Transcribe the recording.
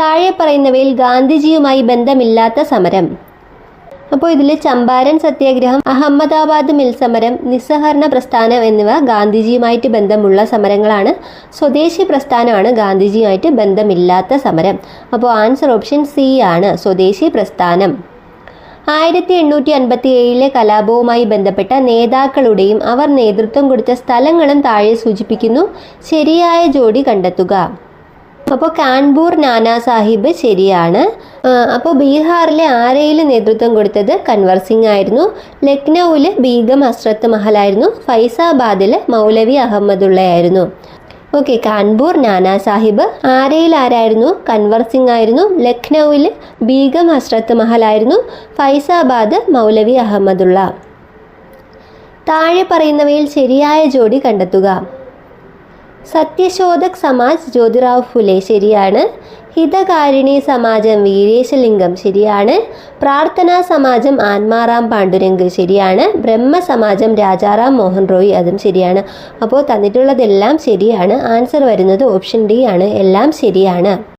താഴെ പറയുന്നവയിൽ ഗാന്ധിജിയുമായി ബന്ധമില്ലാത്ത സമരം. അപ്പോൾ ഇതിൽ ചമ്പാരൻ സത്യാഗ്രഹം, അഹമ്മദാബാദ് മിൽ സമരം, നിസ്സഹകരണ പ്രസ്ഥാനം എന്നിവ ഗാന്ധിജിയുമായിട്ട് ബന്ധമുള്ള സമരങ്ങളാണ്. സ്വദേശി പ്രസ്ഥാനമാണ് ഗാന്ധിജിയുമായിട്ട് ബന്ധമില്ലാത്ത സമരം. അപ്പോൾ ആൻസർ ഓപ്ഷൻ സി ആണ്, സ്വദേശി പ്രസ്ഥാനം. 1857 കലാപവുമായി ബന്ധപ്പെട്ട നേതാക്കളുടെയും അവർ നേതൃത്വം കൊടുത്ത സ്ഥലങ്ങളും താഴെ സൂചിപ്പിക്കുന്നു. ശരിയായ ജോഡി കണ്ടെത്തുക. അപ്പോൾ കാൺപൂർ നാനാ സാഹിബ് ശരിയാണ്. അപ്പോൾ ബീഹാറിലെ ആരയിൽ നേതൃത്വം കൊടുത്തത് കൻവർ സിംഗ് ആയിരുന്നു. ലക്നൌവിൽ ബീഗം ഹസ്രത്ത് മഹലായിരുന്നു. ഫൈസാബാദിൽ മൗലവി അഹമ്മദുള്ള ആയിരുന്നു. ഓക്കെ, കാൺപൂർ നാനാ സാഹിബ്, ആരയിൽ ആരായിരുന്നു? കൻവർ സിംഗ് ആയിരുന്നു. ലക്നൌവിൽ ബീഗം ഹസ്രത്ത് മഹലായിരുന്നു. ഫൈസാബാദ് മൗലവി അഹമ്മദുള്ള. താഴെ പറയുന്നവയിൽ ശരിയായ ജോഡി കണ്ടെത്തുക. സത്യശോധക് സമാജ് ജ്യോതിറാവ് ഫുലെ ശരിയാണ്. ഹിതകാരിണി സമാജം വീരേശലിംഗം ശരിയാണ്. പ്രാർത്ഥനാ സമാജം ആത്മാറാം പാണ്ഡുരംഗ് ശരിയാണ്. ബ്രഹ്മ സമാജം രാജാറാം മോഹൻ റോയ് അതും ശരിയാണ്. അപ്പോൾ തന്നിട്ടുള്ളതെല്ലാം ശരിയാണ്. ആൻസർ വരുന്നത് ഓപ്ഷൻ ഡി ആണ്, എല്ലാം ശരിയാണ്.